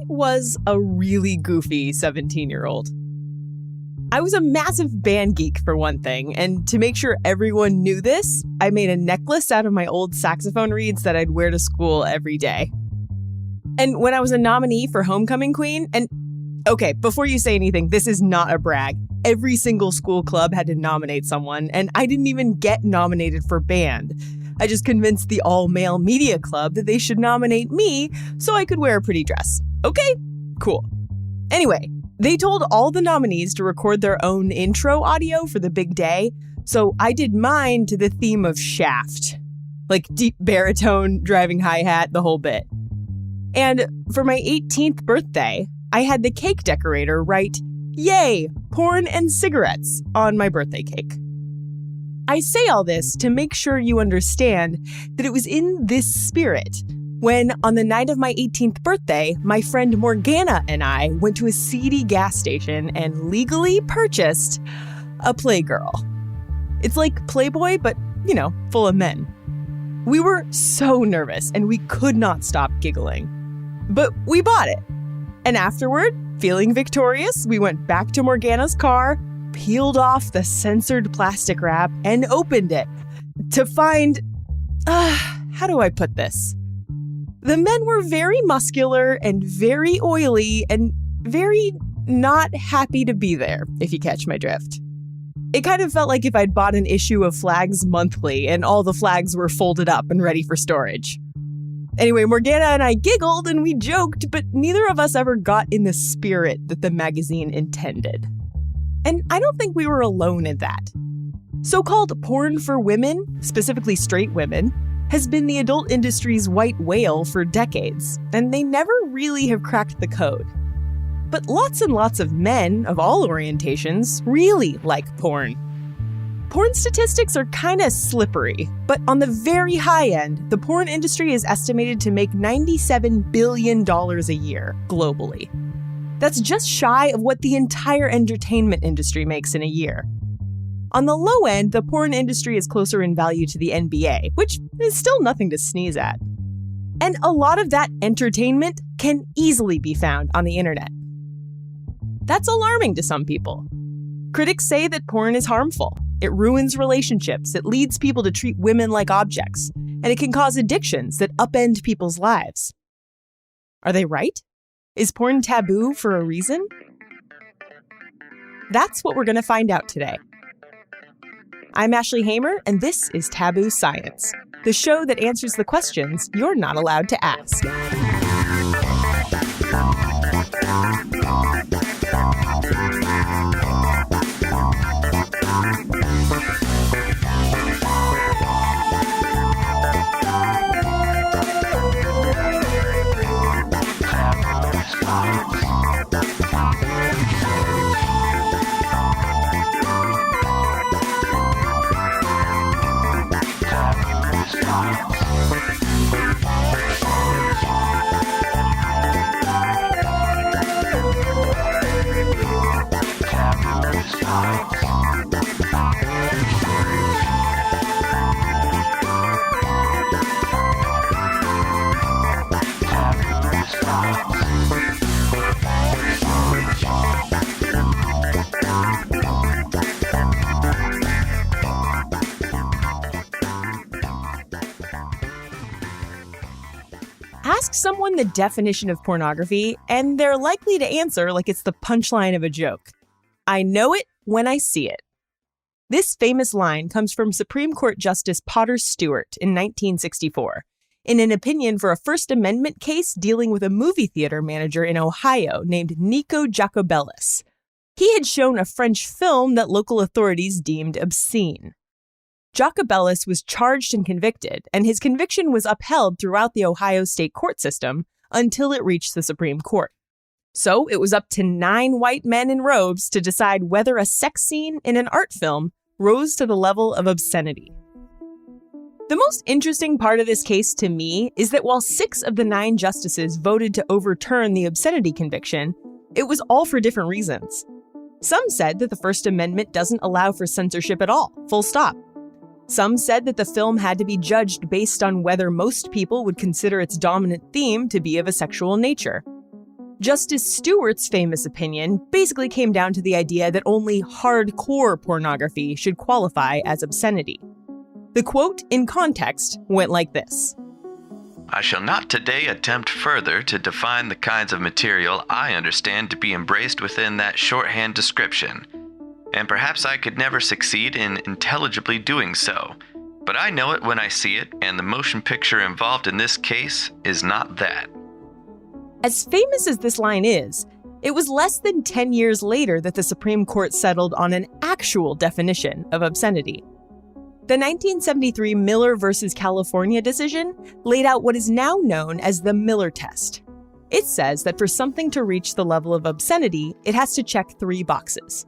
was a really goofy 17-year-old. I was a massive band geek, for one thing, and to make sure everyone knew this, I made a necklace out of my old saxophone reeds that I'd wear to school every day. And when I was a nominee for Homecoming Queen, and okay, before you say anything, this is not a brag. Every single school club had to nominate someone, and I didn't even get nominated for band. I just convinced the all-male media club that they should nominate me so I could wear a pretty dress. Okay, cool. Anyway, they told all the nominees to record their own intro audio for the big day, so I did mine to the theme of Shaft. Like deep baritone, driving hi-hat, the whole bit. And for my 18th birthday, I had the cake decorator write, "Yay, porn and cigarettes," on my birthday cake. I say all this to make sure you understand that it was in this spirit when, on the night of my 18th birthday, my friend Morgana and I went to a seedy gas station and legally purchased a Playgirl. It's like Playboy, but, full of men. We were so nervous and we could not stop giggling. But we bought it. And afterward, feeling victorious, we went back to Morgana's car, peeled off the censored plastic wrap, and opened it to find, how do I put this? The men were very muscular and very oily and very not happy to be there, if you catch my drift. It kind of felt like if I'd bought an issue of Flags Monthly and all the flags were folded up and ready for storage. Anyway, Morgana and I giggled and we joked, but neither of us ever got in the spirit that the magazine intended. And I don't think we were alone in that. So-called porn for women, specifically straight women, has been the adult industry's white whale for decades, and they never really have cracked the code. But lots and lots of men of all orientations really like porn. Porn statistics are kind of slippery, but on the very high end, the porn industry is estimated to make $97 billion a year globally. That's just shy of what the entire entertainment industry makes in a year. On the low end, the porn industry is closer in value to the NBA, which is still nothing to sneeze at. And a lot of that entertainment can easily be found on the internet. That's alarming to some people. Critics say that porn is harmful. It ruins relationships, it leads people to treat women like objects, and it can cause addictions that upend people's lives. Are they right? Is porn taboo for a reason? That's what we're going to find out today. I'm Ashley Hamer, and this is Taboo Science, the show that answers the questions you're not allowed to ask. Ask someone the definition of pornography, and they're likely to answer like it's the punchline of a joke. I know it when I see it. This famous line comes from Supreme Court Justice Potter Stewart in 1964, in an opinion for a First Amendment case dealing with a movie theater manager in Ohio named Nico Jacobellis. He had shown a French film that local authorities deemed obscene. Jacobellis was charged and convicted, and his conviction was upheld throughout the Ohio state court system until it reached the Supreme Court. So it was up to 9 white men in robes to decide whether a sex scene in an art film rose to the level of obscenity. The most interesting part of this case to me is that while 6 of the 9 justices voted to overturn the obscenity conviction, it was all for different reasons. Some said that the First Amendment doesn't allow for censorship at all, full stop. Some said that the film had to be judged based on whether most people would consider its dominant theme to be of a sexual nature. Justice Stewart's famous opinion basically came down to the idea that only hardcore pornography should qualify as obscenity. The quote, in context, went like this. I shall not today attempt further to define the kinds of material I understand to be embraced within that shorthand description, and perhaps I could never succeed in intelligibly doing so, but I know it when I see it, and the motion picture involved in this case is not that. As famous as this line is, it was less than 10 years later that the Supreme Court settled on an actual definition of obscenity. The 1973 Miller v. California decision laid out what is now known as the Miller test. It says that for something to reach the level of obscenity, it has to check 3 boxes.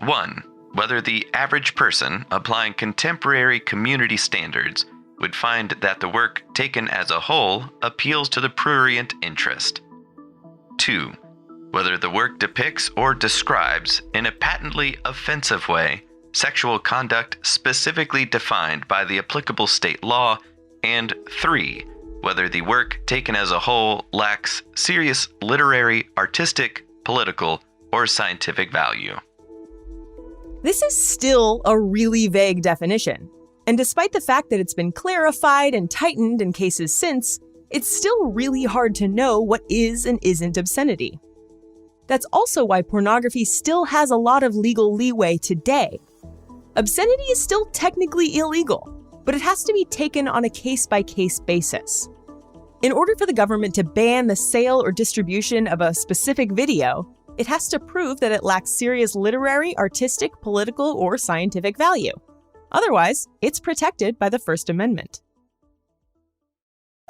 1. Whether the average person applying contemporary community standards would find that the work taken as a whole appeals to the prurient interest. 2. Whether the work depicts or describes in a patently offensive way sexual conduct specifically defined by the applicable state law, and 3. Whether the work taken as a whole lacks serious literary, artistic, political, or scientific value. This is still a really vague definition, and despite the fact that it's been clarified and tightened in cases since, it's still really hard to know what is and isn't obscenity. That's also why pornography still has a lot of legal leeway today. Obscenity is still technically illegal, but it has to be taken on a case-by-case basis. In order for the government to ban the sale or distribution of a specific video, it has to prove that it lacks serious literary, artistic, political, or scientific value. Otherwise, it's protected by the First Amendment.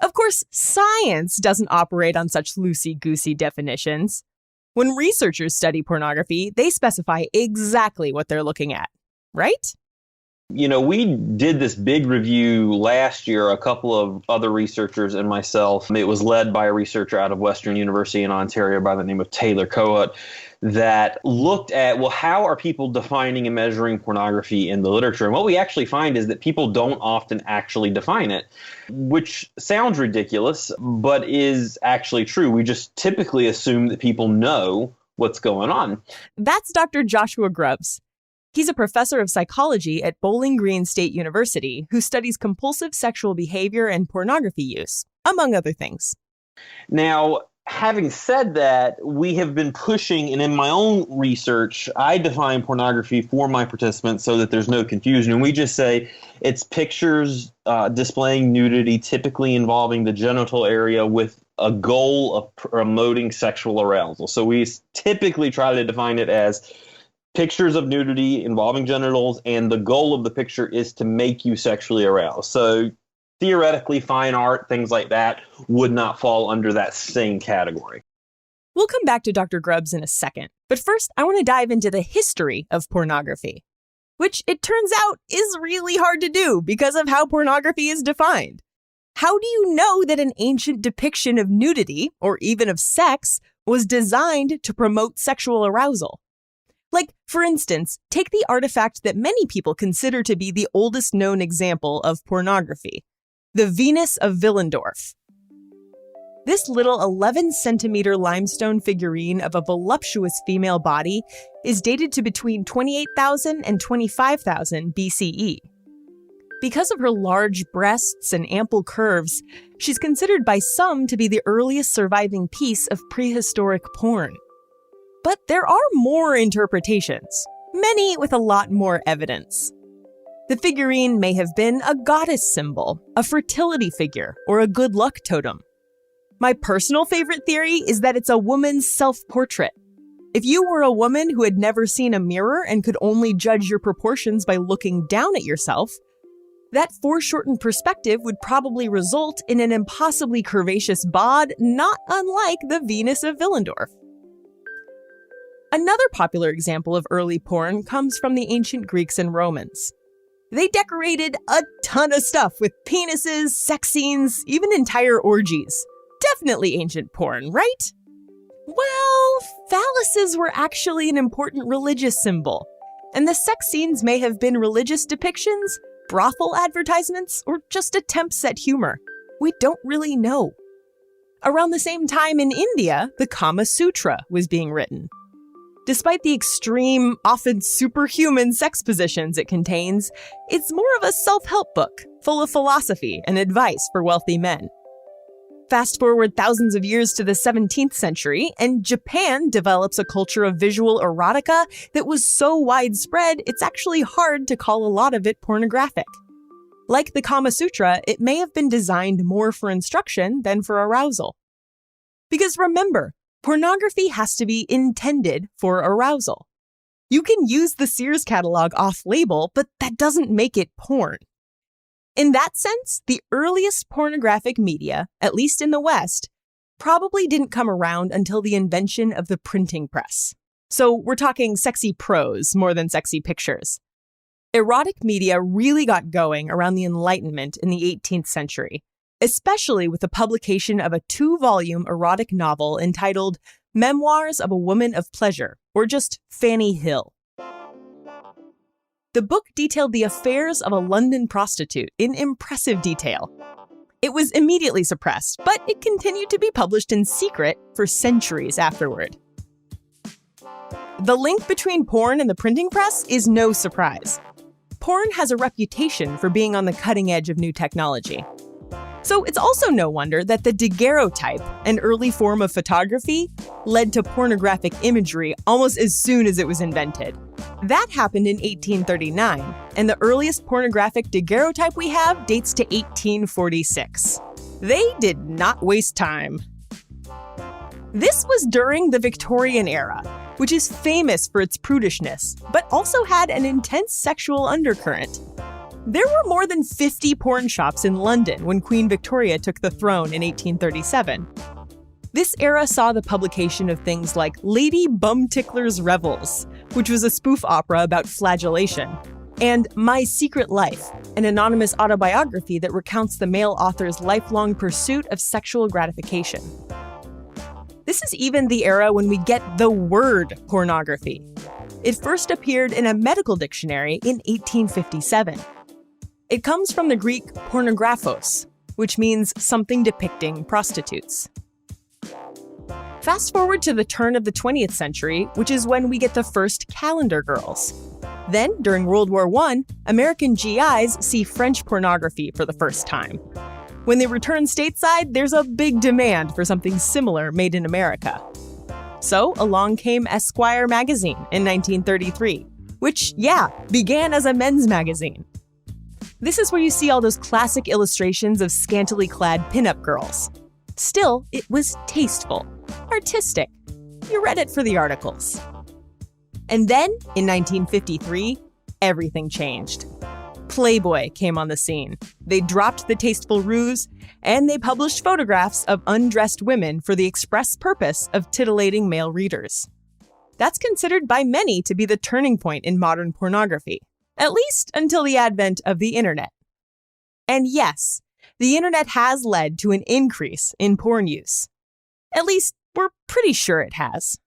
Of course, science doesn't operate on such loosey-goosey definitions. When researchers study pornography, they specify exactly what they're looking at. Right? You know, we did this big review last year, a couple of other researchers and myself. It was led by a researcher out of Western University in Ontario by the name of Taylor Coat that looked at, well, how are people defining and measuring pornography in the literature? And what we actually find is that people don't often actually define it, which sounds ridiculous, but is actually true. We just typically assume that people know what's going on. That's Dr. Joshua Grubbs. He's a professor of psychology at Bowling Green State University who studies compulsive sexual behavior and pornography use, among other things. Now, having said that, we have been pushing, and in my own research, I define pornography for my participants so that there's no confusion. And we just say it's pictures displaying nudity, typically involving the genital area with a goal of promoting sexual arousal. So we typically try to define it as pictures of nudity involving genitals, and the goal of the picture is to make you sexually aroused. So theoretically, fine art, things like that, would not fall under that same category. We'll come back to Dr. Grubbs in a second, but first I want to dive into the history of pornography, which it turns out is really hard to do because of how pornography is defined. How do you know that an ancient depiction of nudity, or even of sex, was designed to promote sexual arousal? Like, for instance, take the artifact that many people consider to be the oldest known example of pornography, the Venus of Willendorf. This little 11-centimeter limestone figurine of a voluptuous female body is dated to between 28,000 and 25,000 BCE. Because of her large breasts and ample curves, she's considered by some to be the earliest surviving piece of prehistoric porn. But there are more interpretations, many with a lot more evidence. The figurine may have been a goddess symbol, a fertility figure, or a good luck totem. My personal favorite theory is that it's a woman's self-portrait. If you were a woman who had never seen a mirror and could only judge your proportions by looking down at yourself, that foreshortened perspective would probably result in an impossibly curvaceous bod not unlike the Venus of Willendorf. Another popular example of early porn comes from the ancient Greeks and Romans. They decorated a ton of stuff with penises, sex scenes, even entire orgies. Definitely ancient porn, right? Well, phalluses were actually an important religious symbol, and the sex scenes may have been religious depictions, brothel advertisements, or just attempts at humor. We don't really know. Around the same time in India, the Kama Sutra was being written. Despite the extreme, often superhuman sex positions it contains, it's more of a self-help book, full of philosophy and advice for wealthy men. Fast forward thousands of years to the 17th century, and Japan develops a culture of visual erotica that was so widespread, it's actually hard to call a lot of it pornographic. Like the Kama Sutra, it may have been designed more for instruction than for arousal. Because remember, pornography has to be intended for arousal. You can use the Sears catalog off-label, but that doesn't make it porn. In that sense, the earliest pornographic media, at least in the West, probably didn't come around until the invention of the printing press. So we're talking sexy prose more than sexy pictures. Erotic media really got going around the Enlightenment in the 18th century, especially with the publication of a 2-volume erotic novel entitled Memoirs of a Woman of Pleasure, or just Fanny Hill. The book detailed the affairs of a London prostitute in impressive detail. It was immediately suppressed, but it continued to be published in secret for centuries afterward. The link between porn and the printing press is no surprise. Porn has a reputation for being on the cutting edge of new technology. So it's also no wonder that the daguerreotype, an early form of photography, led to pornographic imagery almost as soon as it was invented. That happened in 1839, and the earliest pornographic daguerreotype we have dates to 1846. They did not waste time. This was during the Victorian era, which is famous for its prudishness, but also had an intense sexual undercurrent. There were more than 50 porn shops in London when Queen Victoria took the throne in 1837. This era saw the publication of things like Lady Bumtickler's Revels, which was a spoof opera about flagellation, and My Secret Life, an anonymous autobiography that recounts the male author's lifelong pursuit of sexual gratification. This is even the era when we get the word pornography. It first appeared in a medical dictionary in 1857. It comes from the Greek pornographos, which means something depicting prostitutes. Fast forward to the turn of the 20th century, which is when we get the first calendar girls. Then, during World War I, American GIs see French pornography for the first time. When they return stateside, there's a big demand for something similar made in America. So along came Esquire magazine in 1933, which, began as a men's magazine. This is where you see all those classic illustrations of scantily clad pinup girls. Still, it was tasteful, artistic. You read it for the articles. And then, in 1953, everything changed. Playboy came on the scene. They dropped the tasteful ruse, and they published photographs of undressed women for the express purpose of titillating male readers. That's considered by many to be the turning point in modern pornography, at least until the advent of the internet. And yes, the internet has led to an increase in porn use. At least, we're pretty sure it has.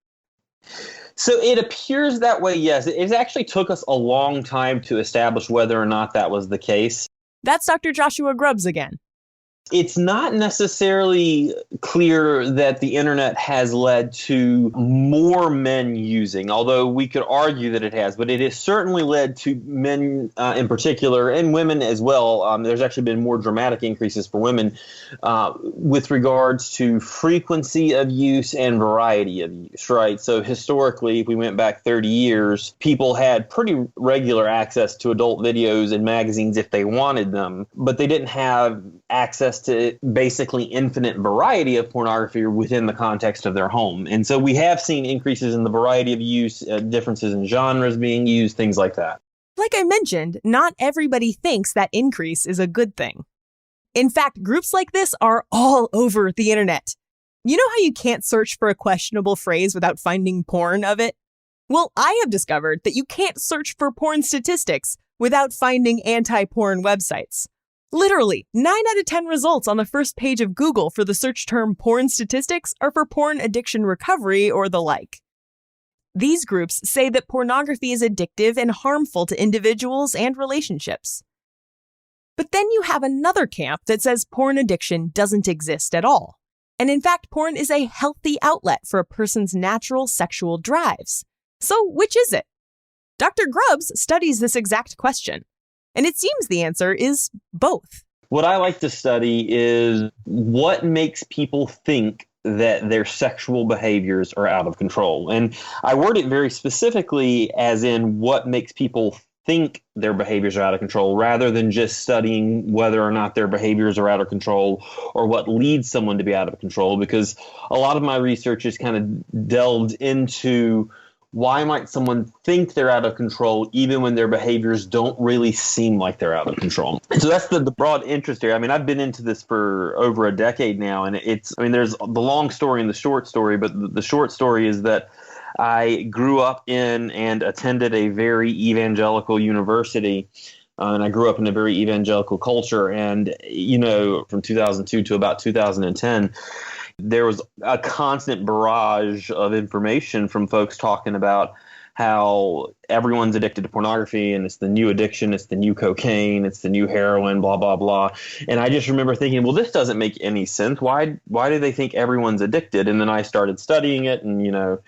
So it appears that way, yes. It actually took us a long time to establish whether or not that was the case. That's Dr. Joshua Grubbs again. It's not necessarily clear that the internet has led to more men using, although we could argue that it has, but it has certainly led to men in particular, and women as well. There's actually been more dramatic increases for women with regards to frequency of use and variety of use, right? So historically, if we went back 30 years, people had pretty regular access to adult videos and magazines if they wanted them, but they didn't have access to basically infinite variety of pornography within the context of their home. And so we have seen increases in the variety of use, differences in genres being used, things like that. Like I mentioned, not everybody thinks that increase is a good thing. In fact, groups like this are all over the internet. You know how you can't search for a questionable phrase without finding porn of it? Well, I have discovered that you can't search for porn statistics without finding anti-porn websites. Literally, 9 out of 10 results on the first page of Google for the search term porn statistics are for porn addiction recovery or the like. These groups say that pornography is addictive and harmful to individuals and relationships. But then you have another camp that says porn addiction doesn't exist at all. And in fact, porn is a healthy outlet for a person's natural sexual drives. So which is it? Dr. Grubbs studies this exact question, and it seems the answer is both. What I like to study is what makes people think that their sexual behaviors are out of control. And I word it very specifically as in what makes people think their behaviors are out of control, rather than just studying whether or not their behaviors are out of control or what leads someone to be out of control, because a lot of my research is kind of delved into why might someone think they're out of control even when their behaviors don't really seem like they're out of control. And so that's the broad interest here. I mean, I've been into this for over a decade now, and there's the long story and the short story, but the short story is that I grew up in and attended a very evangelical university, and I grew up in a very evangelical culture. And, from 2002 to about 2010, there was a constant barrage of information from folks talking about how everyone's addicted to pornography and it's the new addiction, it's the new cocaine, it's the new heroin, blah, blah, blah. And I just remember thinking, well, this doesn't make any sense. Why do they think everyone's addicted? And then I started studying it, and,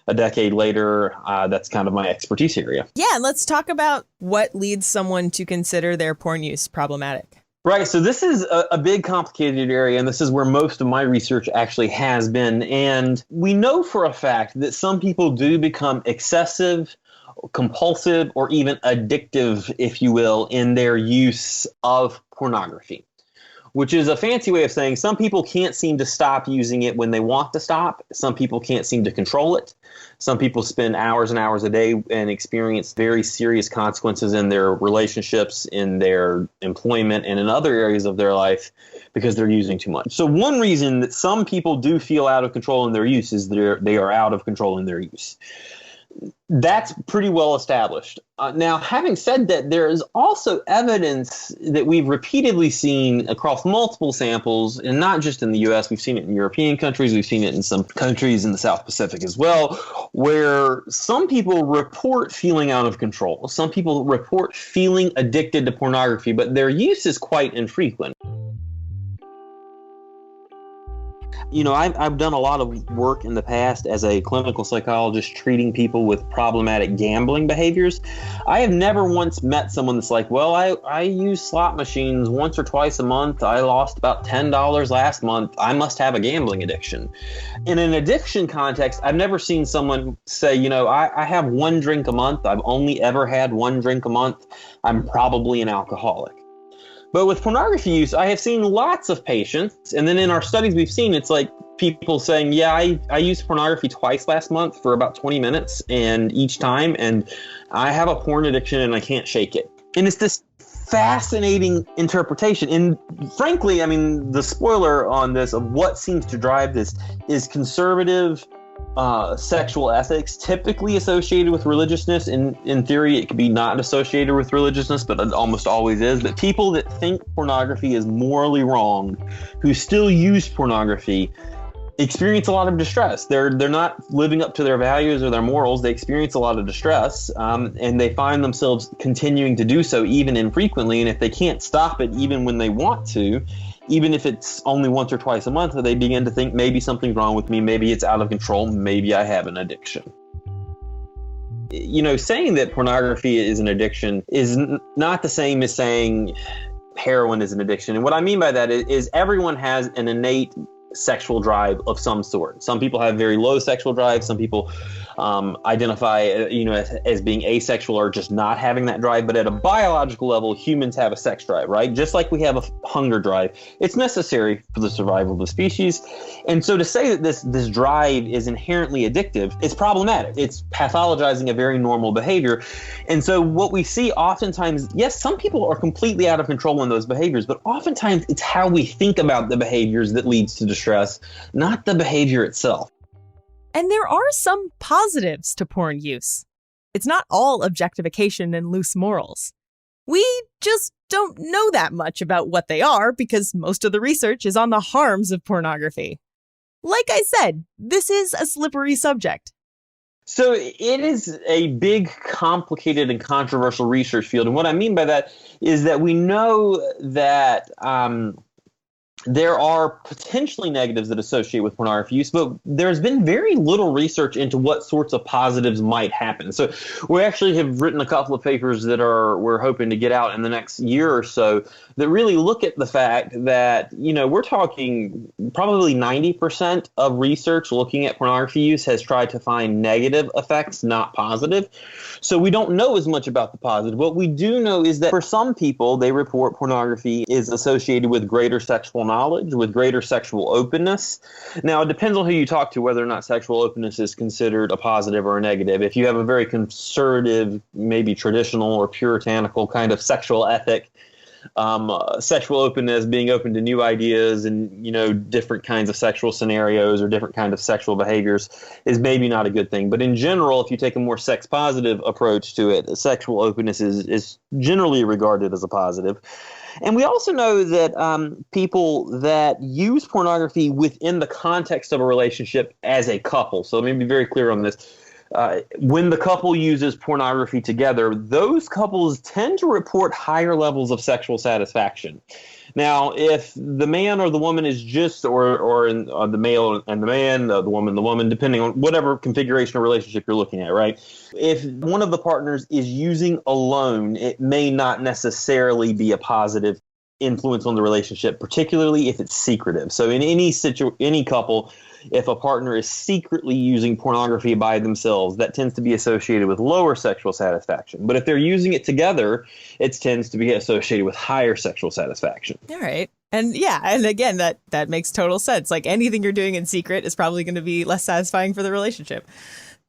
a decade later, that's kind of my expertise area. Yeah, let's talk about what leads someone to consider their porn use problematic. Right. So this is a big, complicated area, and this is where most of my research actually has been. And we know for a fact that some people do become excessive, compulsive, or even addictive, if you will, in their use of pornography, which is a fancy way of saying some people can't seem to stop using it when they want to stop. Some people can't seem to control it. Some people spend hours and hours a day and experience very serious consequences in their relationships, in their employment, and in other areas of their life because they're using too much. So one reason that some people do feel out of control in their use is they are out of control in their use. That's pretty well established. Now, having said that, there is also evidence that we've repeatedly seen across multiple samples, and not just in the U.S. We've seen it in European countries. We've seen it in some countries in the South Pacific as well, where some people report feeling out of control. Some people report feeling addicted to pornography, but their use is quite infrequent. I've done a lot of work in the past as a clinical psychologist treating people with problematic gambling behaviors. I have never once met someone that's like, well, I use slot machines once or twice a month. I lost about $10 last month. I must have a gambling addiction. In an addiction context, I've never seen someone say, I have one drink a month. I've only ever had one drink a month. I'm probably an alcoholic. But with pornography use, I have seen lots of patients, and then in our studies we've seen, it's like people saying, yeah, I used pornography twice last month for about 20 minutes and each time, and I have a porn addiction and I can't shake it. And it's this fascinating interpretation. And frankly, the spoiler on this of what seems to drive this is conservative sexual ethics, typically associated with religiousness. In theory, it could be not associated with religiousness, but it almost always is. But people that think pornography is morally wrong, who still use pornography, experience a lot of distress. They're not living up to their values or their morals. They experience a lot of distress, and they find themselves continuing to do so even infrequently. And if they can't stop it even when they want to, even if it's only once or twice a month, they begin to think maybe something's wrong with me, maybe it's out of control, maybe I have an addiction. Saying that pornography is an addiction is not the same as saying heroin is an addiction. And what I mean by that is everyone has an innate sexual drive of some sort. Some people have very low sexual drive. Some people identify, as being asexual or just not having that drive. But at a biological level, humans have a sex drive, right? Just like we have a hunger drive. It's necessary for the survival of the species. And so to say that this drive is inherently addictive is problematic. It's pathologizing a very normal behavior. And so what we see oftentimes, yes, some people are completely out of control in those behaviors, but oftentimes it's how we think about the behaviors that leads to distress, not the behavior itself. And there are some positives to porn use. It's not all objectification and loose morals. We just don't know that much about what they are because most of the research is on the harms of pornography. Like I said, this is a slippery subject. So it is a big, complicated, and controversial research field. And what I mean by that is that we know that there are potentially negatives that associate with pornography use, but there's been very little research into what sorts of positives might happen. So we actually have written a couple of papers that we're hoping to get out in the next year or so that really look at the fact that, we're talking probably 90% of research looking at pornography use has tried to find negative effects, not positive. So we don't know as much about the positive. What we do know is that for some people, they report pornography is associated with greater sexual knowledge, with greater sexual openness. Now, it depends on who you talk to whether or not sexual openness is considered a positive or a negative. If you have a very conservative, maybe traditional or puritanical kind of sexual ethic, sexual openness, being open to new ideas and, different kinds of sexual scenarios or different kinds of sexual behaviors is maybe not a good thing. But in general, if you take a more sex positive approach to it, sexual openness is generally regarded as a positive. And we also know that people that use pornography within the context of a relationship as a couple, so let me be very clear on this, when the couple uses pornography together, those couples tend to report higher levels of sexual satisfaction. Now, if the man or the woman is just, or the male and the man, the woman, depending on whatever configuration or relationship you're looking at, right? If one of the partners is using alone, it may not necessarily be a positive influence on the relationship, particularly if it's secretive. So in any couple, if a partner is secretly using pornography by themselves, that tends to be associated with lower sexual satisfaction. But if they're using it together, it tends to be associated with higher sexual satisfaction. All right. And yeah, and again, that makes total sense. Like anything you're doing in secret is probably going to be less satisfying for the relationship.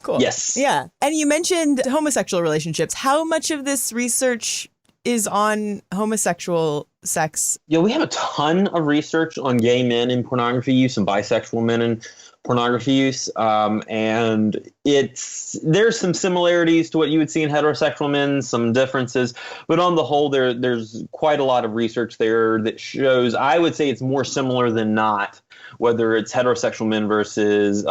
Cool. Yes. Yeah. And you mentioned homosexual relationships. How much of this research is on homosexual sex? Yeah, we have a ton of research on gay men in pornography use and bisexual men in pornography use. And there's some similarities to what you would see in heterosexual men, some differences. But on the whole, there's quite a lot of research there that shows, I would say it's more similar than not, whether it's heterosexual men versus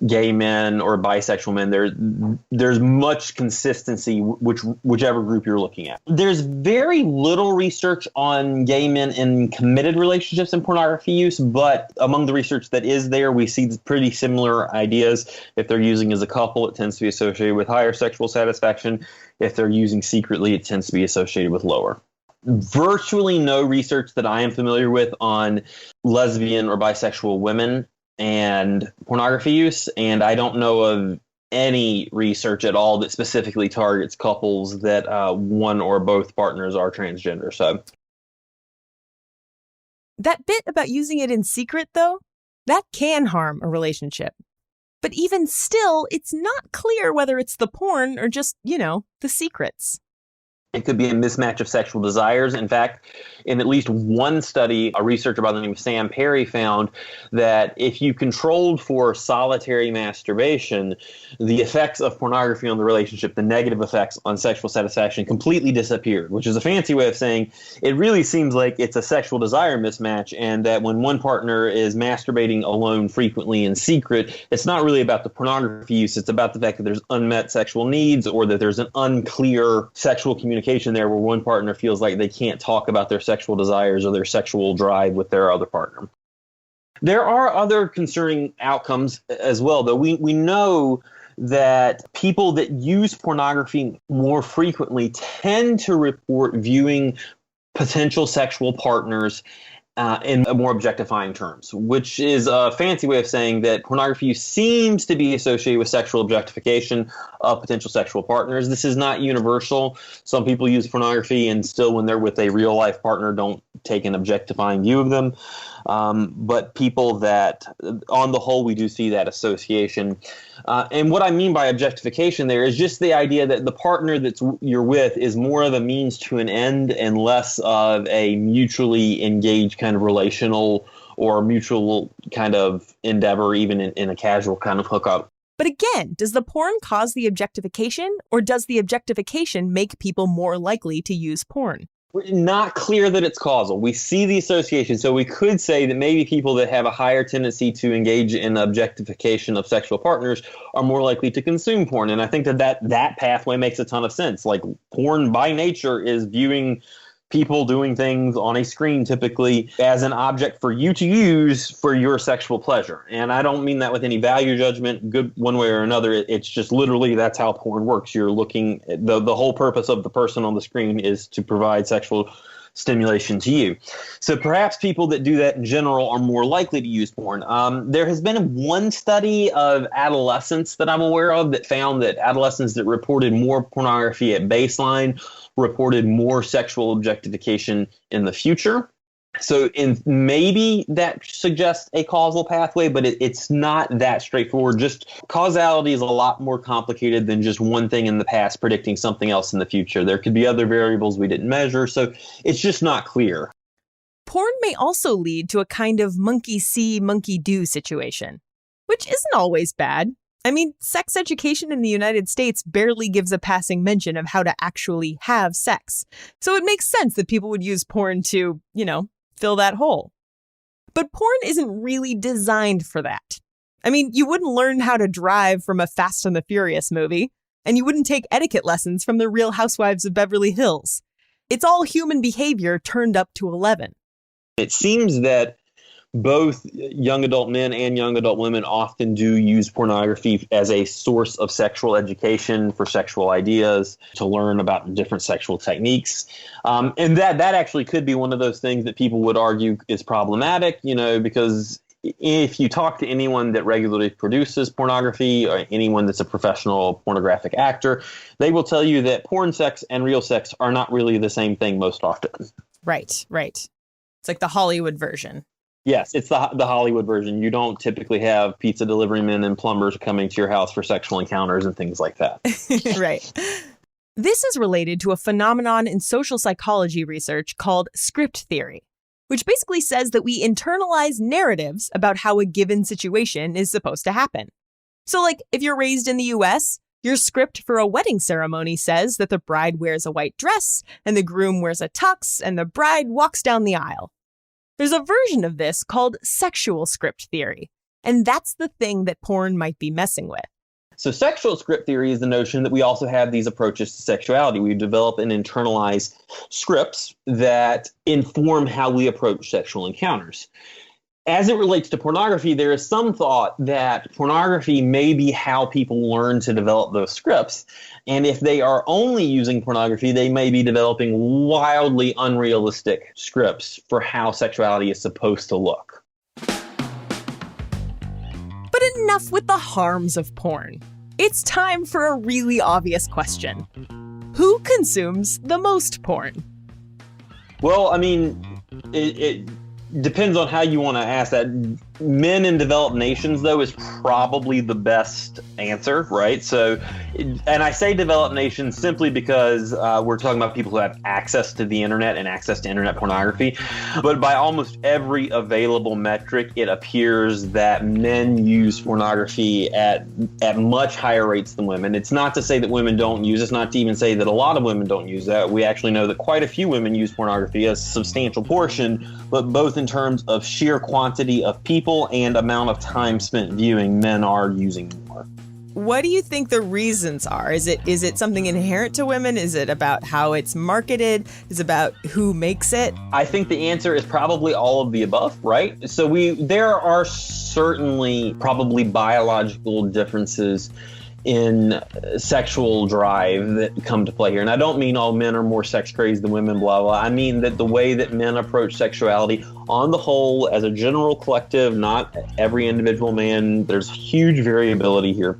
gay men or bisexual men. There's much consistency, whichever group you're looking at. There's very little research on gay men in committed relationships and pornography use, but among the research that is there, we see pretty similar ideas. If they're using as a couple, it tends to be associated with higher sexual satisfaction. If they're using secretly, it tends to be associated with lower. Virtually no research that I am familiar with on lesbian or bisexual women and pornography use, and I don't know of any research at all that specifically targets couples that one or both partners are transgender. So that bit about using it in secret, though, that can harm a relationship. But even still, it's not clear whether it's the porn or just, the secrets. It could be a mismatch of sexual desires. In fact, in at least one study, a researcher by the name of Sam Perry found that if you controlled for solitary masturbation, the effects of pornography on the relationship, the negative effects on sexual satisfaction, completely disappeared, which is a fancy way of saying it really seems like it's a sexual desire mismatch, and that when one partner is masturbating alone frequently in secret, it's not really about the pornography use. It's about the fact that there's unmet sexual needs or that there's an unclear sexual communication there where one partner feels like they can't talk about their sexual desires or their sexual drive with their other partner. There are other concerning outcomes as well, though. We know that people that use pornography more frequently tend to report viewing potential sexual partners in more objectifying terms, which is a fancy way of saying that pornography seems to be associated with sexual objectification of potential sexual partners. This is not universal. Some people use pornography and still, when they're with a real life partner, don't take an objectifying view of them. But people that, on the whole, we do see that association. And what I mean by objectification there is just the idea that the partner that you're with is more of a means to an end and less of a mutually engaged kind of relational or mutual kind of endeavor, even in a casual kind of hookup. But again, does the porn cause the objectification, or does the objectification make people more likely to use porn? Not clear that it's causal. We see the association. So we could say that maybe people that have a higher tendency to engage in objectification of sexual partners are more likely to consume porn. And I think that pathway makes a ton of sense. Like, porn by nature is viewing people doing things on a screen typically as an object for you to use for your sexual pleasure. And I don't mean that with any value judgment, good one way or another. It's just literally that's how porn works. You're looking, the whole purpose of the person on the screen is to provide sexual stimulation to you. So perhaps people that do that in general are more likely to use porn. There has been one study of adolescents that I'm aware of that found that adolescents that reported more pornography at baseline reported more sexual objectification in the future. So maybe that suggests a causal pathway, but it's not that straightforward. Just causality is a lot more complicated than just one thing in the past predicting something else in the future. There could be other variables we didn't measure, so it's just not clear. Porn may also lead to a kind of monkey see, monkey do situation, which isn't always bad. I mean, sex education in the United States barely gives a passing mention of how to actually have sex. So it makes sense that people would use porn to, fill that hole. But porn isn't really designed for that. I mean, you wouldn't learn how to drive from a Fast and the Furious movie, and you wouldn't take etiquette lessons from the Real Housewives of Beverly Hills. It's all human behavior turned up to 11. It seems that both young adult men and young adult women often do use pornography as a source of sexual education for sexual ideas, to learn about different sexual techniques. And that actually could be one of those things that people would argue is problematic, because if you talk to anyone that regularly produces pornography or anyone that's a professional pornographic actor, they will tell you that porn sex and real sex are not really the same thing most often. Right. It's like the Hollywood version. Yes, it's the Hollywood version. You don't typically have pizza delivery men and plumbers coming to your house for sexual encounters and things like that. Right. This is related to a phenomenon in social psychology research called script theory, which basically says that we internalize narratives about how a given situation is supposed to happen. So, like, if you're raised in the US, your script for a wedding ceremony says that the bride wears a white dress and the groom wears a tux and the bride walks down the aisle. There's a version of this called sexual script theory, and that's the thing that porn might be messing with. So sexual script theory is the notion that we also have these approaches to sexuality. We develop and internalize scripts that inform how we approach sexual encounters. As it relates to pornography, there is some thought that pornography may be how people learn to develop those scripts. And if they are only using pornography, they may be developing wildly unrealistic scripts for how sexuality is supposed to look. But enough with the harms of porn. It's time for a really obvious question. Who consumes the most porn? Well, I mean, it depends on how you want to ask that. Men in developed nations, though, is probably the best answer, right? So, and I say developed nations simply because we're talking about people who have access to the internet and access to internet pornography. But by almost every available metric, it appears that men use pornography at much higher rates than women. It's not to say that women don't use it. It's not to even say that a lot of women don't use that. We actually know that quite a few women use pornography, a substantial portion, but both in terms of sheer quantity of people and amount of time spent viewing, men are using more. What do you think the reasons are? Is it something inherent to women? Is it about how it's marketed? Is it about who makes it? I think the answer is probably all of the above, right? So there are certainly probably biological differences in sexual drive that come to play here. And I don't mean all men are more sex crazed than women, blah, blah. I mean that the way that men approach sexuality on the whole, as a general collective, not every individual man, there's huge variability here.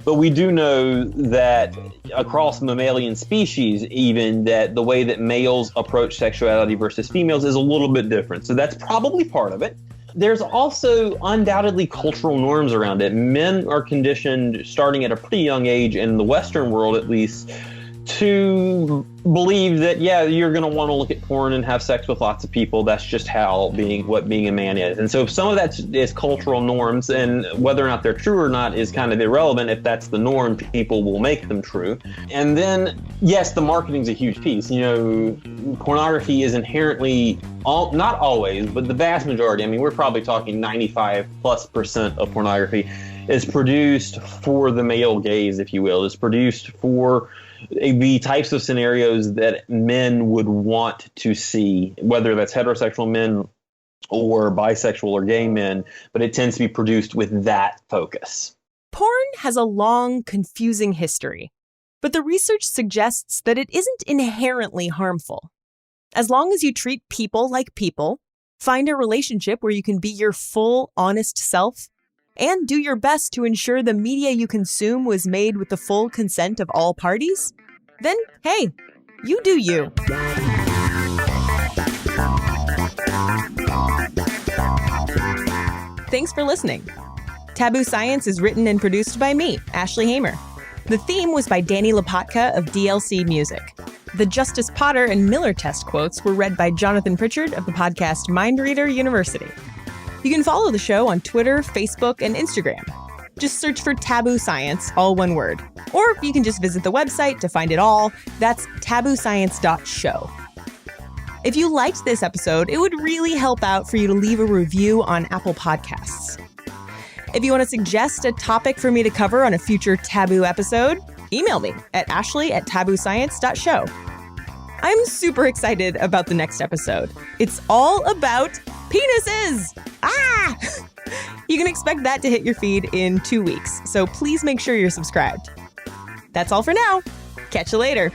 But we do know that across mammalian species, even, that the way that males approach sexuality versus females is a little bit different. So that's probably part of it. There's also undoubtedly cultural norms around it. Men are conditioned, starting at a pretty young age, in the Western world at least, to believe that, yeah, you're going to want to look at porn and have sex with lots of people. That's just what being a man is. And so if some of that is cultural norms, and whether or not they're true or not is kind of irrelevant. If that's the norm, people will make them true. And then, yes, the marketing's a huge piece. Pornography is inherently, not always, but the vast majority, I mean, we're probably talking 95+% of pornography is produced for the male gaze, if you will. It's produced for the types of scenarios that men would want to see, whether that's heterosexual men or bisexual or gay men, but it tends to be produced with that focus. Porn has a long, confusing history, but the research suggests that it isn't inherently harmful. As long as you treat people like people, find a relationship where you can be your full, honest self, and do your best to ensure the media you consume was made with the full consent of all parties, then, hey, you do you. Thanks for listening. Taboo Science is written and produced by me, Ashley Hamer. The theme was by Danny Lopatka of DLC Music. The Justice Potter and Miller test quotes were read by Jonathan Pritchard of the podcast Mind Reader University. You can follow the show on Twitter, Facebook, and Instagram. Just search for Taboo Science, all one word. Or you can just visit the website to find it all. That's tabooscience.show. If you liked this episode, it would really help out for you to leave a review on Apple Podcasts. If you want to suggest a topic for me to cover on a future Taboo episode, email me at ashley@tabooscience.show. I'm super excited about the next episode. It's all about penises! Ah! You can expect that to hit your feed in 2 weeks, so please make sure you're subscribed. That's all for now. Catch you later.